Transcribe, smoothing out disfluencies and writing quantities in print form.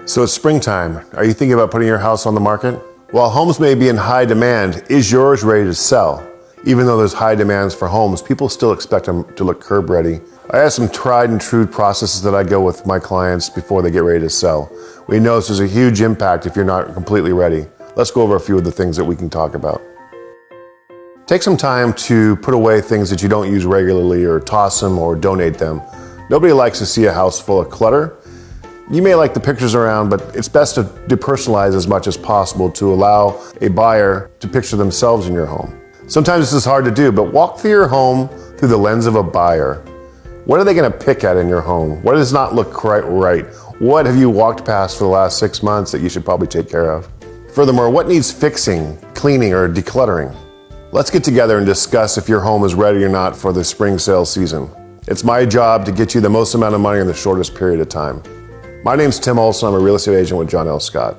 So it's springtime. Are you thinking about putting your house on the market? While homes may be in high demand, is yours ready to sell? Even though there's high demands for homes, people still expect them to look curb ready. I have some tried and true processes that I go with my clients before they get ready to sell. We notice there's a huge impact if you're not completely ready. Let's go over a few of the things that we can talk about. Take some time to put away things that you don't use regularly, or toss them or donate them. Nobody likes to see a house full of clutter. You may like the pictures around, but it's best to depersonalize as much as possible to allow a buyer to picture themselves in your home. Sometimes this is hard to do, but walk through your home through the lens of a buyer. What are they going to pick at in your home? What does not look quite right? What have you walked past for the last 6 months that you should probably take care of? Furthermore, what needs fixing, cleaning, or decluttering? Let's get together and discuss if your home is ready or not for the spring sale season. It's my job to get you the most amount of money in the shortest period of time. My name's Tim Olsen. I'm a real estate agent with John L. Scott.